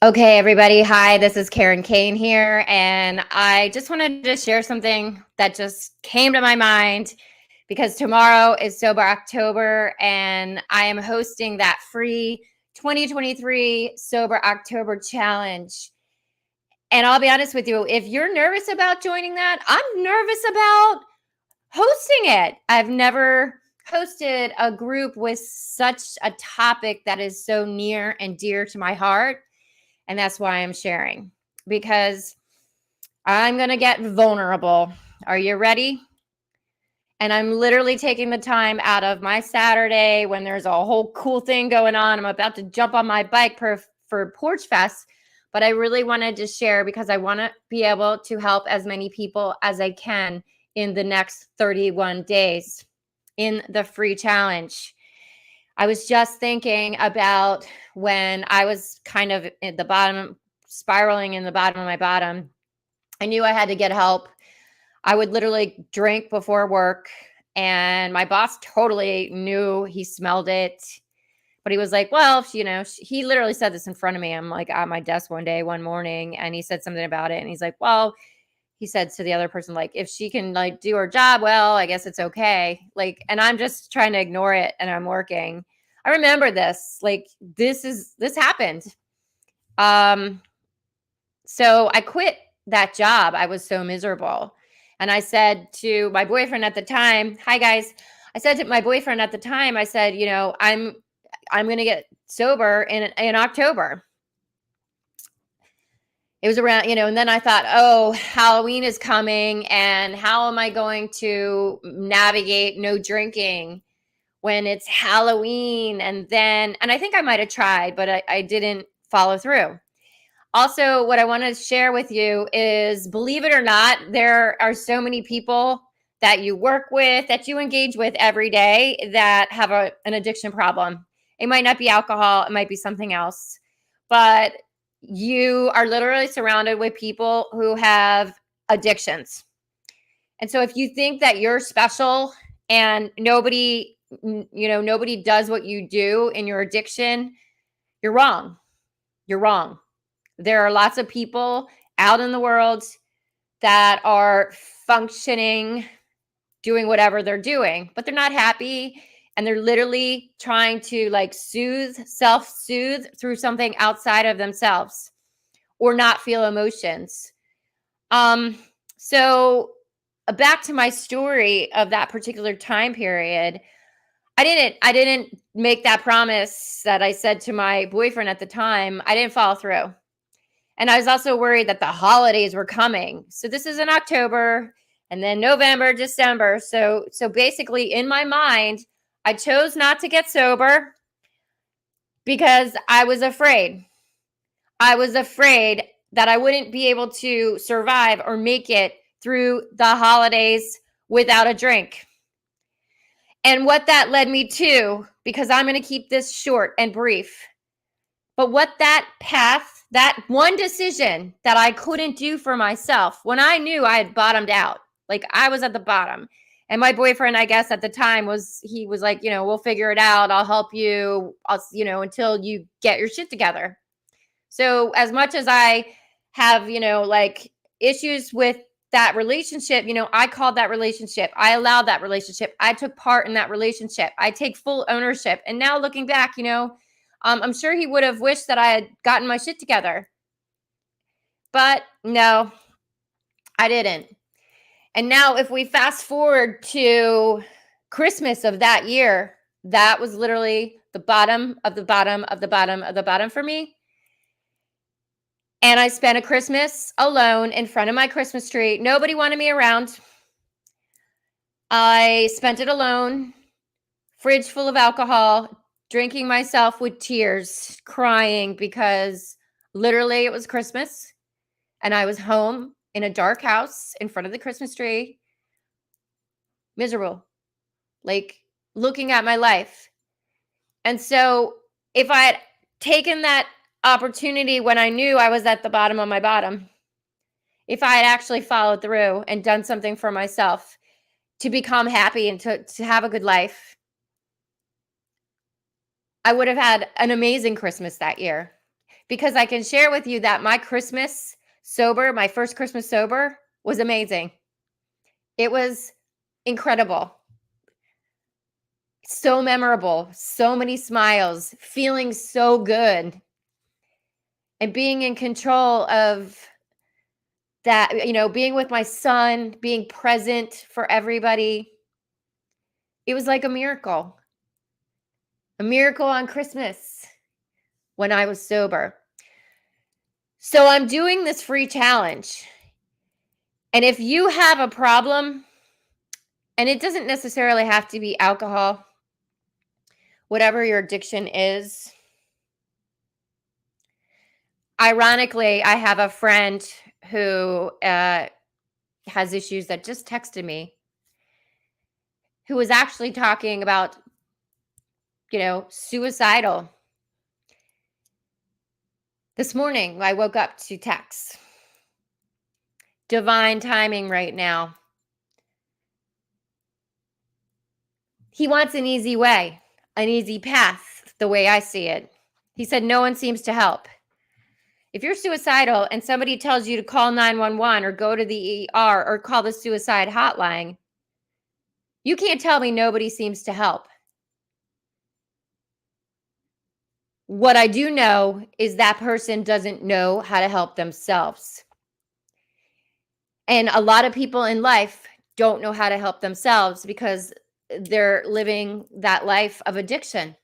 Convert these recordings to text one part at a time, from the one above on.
Okay, everybody. Hi, this is Karyn Kane here. And I just wanted to share something that just came to my mind because tomorrow is Sober October and I am hosting that free 2023 Sober October challenge. And I'll be honest with you, if you're nervous about joining that, I'm nervous about hosting it. I've never hosted a group with such a topic that is so near and dear to my heart. And that's why I'm sharing, because I'm going to get vulnerable. Are you ready? And I'm literally taking the time out of my Saturday when there's a whole cool thing going on. I'm about to jump on my bike for Porch Fest, but I really wanted to share because I want to be able to help as many people as I can in the next 31 days in the free challenge. I was just thinking about when I was kind of at the bottom, spiraling in the bottom of my bottom. I knew I had to get help. I would literally drink before work, and my boss totally knew. He smelled it, but he was like, well, he literally said this in front of me. I'm like at my desk one morning, and he said something about it. And he's like, well, he said to the other person, like, if she can like do her job well, I guess it's okay. Like, and I'm just trying to ignore it, and I'm working. I remember this, like, this happened. So I quit that job. I was so miserable. And I said to my boyfriend at the time, hi guys. I said to my boyfriend at the time, I said, I'm going to get sober in October. It was around, and then I thought, oh, Halloween is coming, and how am I going to navigate no drinking when it's Halloween? And I think I might have tried, but I didn't follow through. Also, what I want to share with you is, believe it or not, there are so many people that you work with, that you engage with every day that have an addiction problem. It might not be alcohol, it might be something else, but you are literally surrounded with people who have addictions. And so if you think that you're special and nobody does what you do in your addiction, you're wrong. You're wrong. There are lots of people out in the world that are functioning, doing whatever they're doing, but they're not happy. And they're literally trying to like self-soothe through something outside of themselves or not feel emotions. So back to my story of that particular time period, I didn't make that promise that I said to my boyfriend at the time. I didn't follow through. And I was also worried that the holidays were coming. So this is in October, and then November, December. So basically in my mind, I chose not to get sober because I was afraid. I was afraid that I wouldn't be able to survive or make it through the holidays without a drink. And what that led me to, because I'm going to keep this short and brief, but what that path, that one decision that I couldn't do for myself when I knew I had bottomed out, like I was at the bottom. And my boyfriend, I guess at the time was like, we'll figure it out. I'll help you, until you get your shit together. So as much as I have, like issues with that relationship, I called that relationship. I allowed that relationship. I took part in that relationship. I take full ownership. And now looking back, I'm sure he would have wished that I had gotten my shit together. But no, I didn't. And now if we fast forward to Christmas of that year, that was literally the bottom of the bottom of the bottom of the bottom for me. And I spent a Christmas alone in front of my Christmas tree. Nobody wanted me around. I spent it alone, fridge full of alcohol, drinking myself with tears, crying because literally it was Christmas and I was home in a dark house in front of the Christmas tree, miserable, like looking at my life. And so if I had taken that opportunity when I knew I was at the bottom of my bottom, if I had actually followed through and done something for myself to become happy and to have a good life, I would have had an amazing Christmas that year. because I can share with you that my Christmas sober, my first Christmas sober, was amazing. It was incredible. So memorable, so many smiles, feeling so good, and being in control of that, being with my son, being present for everybody. It was like a miracle on Christmas when I was sober. So I'm doing this free challenge. And if you have a problem, and it doesn't necessarily have to be alcohol, whatever your addiction is. Ironically, I have a friend who has issues that just texted me, who was actually talking about, suicidal. This morning, I woke up to texts. Divine timing right now. He wants an easy way, an easy path, the way I see it. He said, no one seems to help. If you're suicidal and somebody tells you to call 911 or go to the ER or call the suicide hotline, you can't tell me nobody seems to help. What I do know is that person doesn't know how to help themselves. And a lot of people in life don't know how to help themselves because they're living that life of addiction.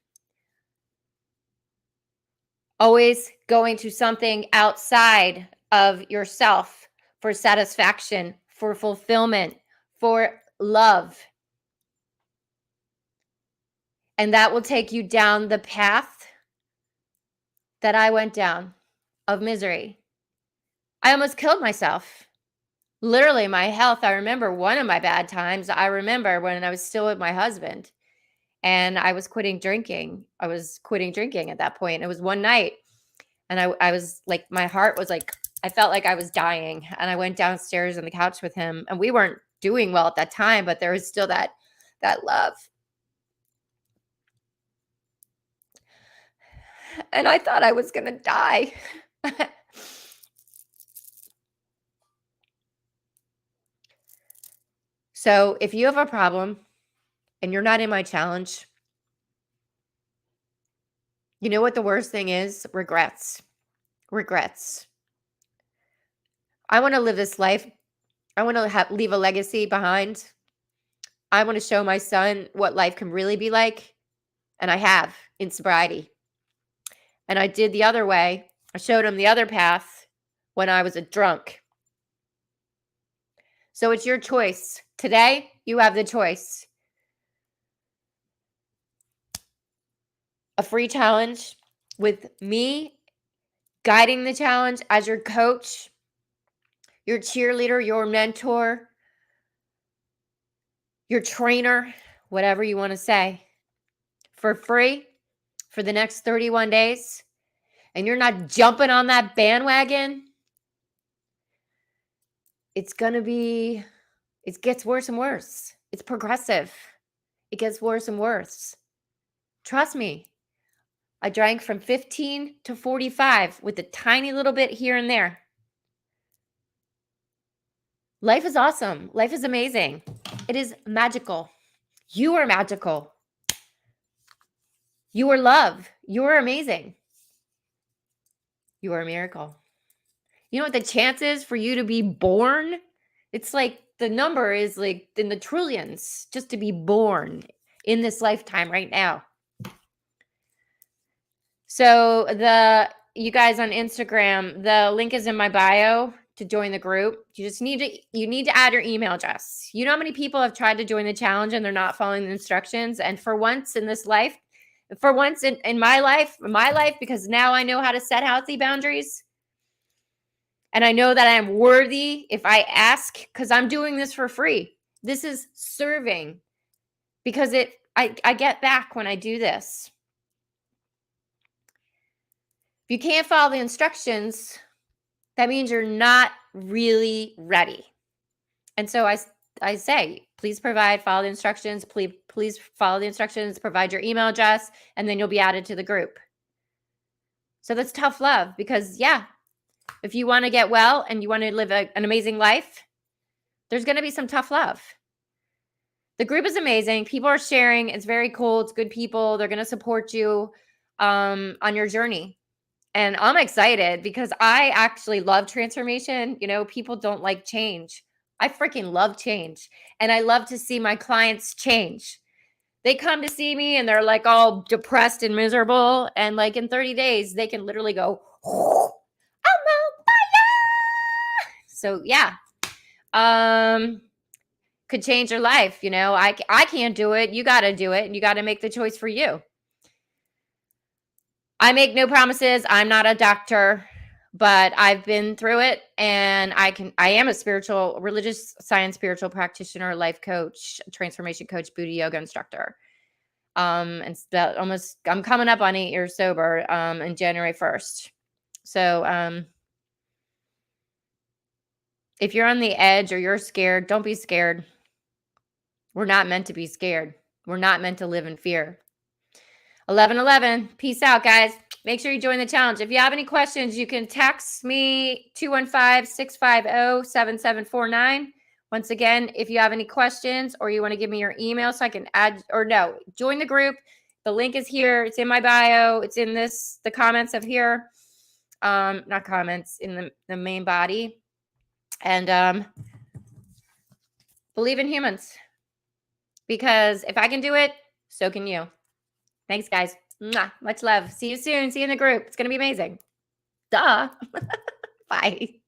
Always going to something outside of yourself for satisfaction, for fulfillment, for love. And that will take you down the path that I went down of misery. I almost killed myself. Literally, my health. I remember one of my bad times. I remember when I was still with my husband and I was quitting drinking. I was quitting drinking at that point. It was one night and I was like, my heart was like, I felt like I was dying. And I went downstairs on the couch with him, and we weren't doing well at that time, but there was still that love. And I thought I was going to die. So if you have a problem and you're not in my challenge, you know what the worst thing is? Regrets. I want to live this life. I want to leave a legacy behind. I want to show my son what life can really be like. And I have in sobriety. And I did the other way. I showed him the other path when I was a drunk. So it's your choice. Today, you have the choice. A free challenge with me guiding the challenge as your coach, your cheerleader, your mentor, your trainer, whatever you want to say, for free for the next 31 days. And you're not jumping on that bandwagon, it gets worse and worse. It's progressive. It gets worse and worse. Trust me. I drank from 15 to 45 with a tiny little bit here and there. Life is awesome. Life is amazing. It is magical. You are magical. You are love. You are amazing. You are a miracle. You know what the chance is for you to be born? It's like the number is like in the trillions just to be born in this lifetime right now. So you guys on Instagram, the link is in my bio to join the group. You need to add your email address. You know how many people have tried to join the challenge and they're not following the instructions? And for once in this life, for once in my life, because now I know how to set healthy boundaries. And I know that I am worthy if I ask, because I'm doing this for free. This is serving because I get back when I do this. If you can't follow the instructions, that means you're not really ready. And so I say, please follow the instructions. Please follow the instructions, provide your email address, and then you'll be added to the group. So that's tough love because, yeah, if you want to get well and you want to live an amazing life, there's going to be some tough love. The group is amazing. People are sharing. It's very cool. It's good people. They're going to support you on your journey. And I'm excited because I actually love transformation. You know, people don't like change. I freaking love change. And I love to see my clients change. They come to see me and they're like all depressed and miserable. And like in 30 days, they can literally go, oh, I'm on fire. So yeah, could change your life. You know, I can't do it. You got to do it. And you got to make the choice for you. I make no promises. I'm not a doctor, but I've been through it, and I am a religious science spiritual practitioner, life coach, transformation coach, Buddha yoga instructor. And I'm coming up on 8 years sober in January 1st. So if you're on the edge or you're scared, don't be scared. We're not meant to be scared. We're not meant to live in fear. 11:11. Peace out, guys. Make sure you join the challenge. If you have any questions, you can text me 215-650-7749. Once again, if you have any questions or you want to give me your email so I can join the group. The link is here. It's in my bio. It's in the comments of here. Not comments, in the main body. And believe in humans. Because if I can do it, so can you. Thanks, guys. Mwah. Much love. See you soon. See you in the group. It's going to be amazing. Duh. Bye.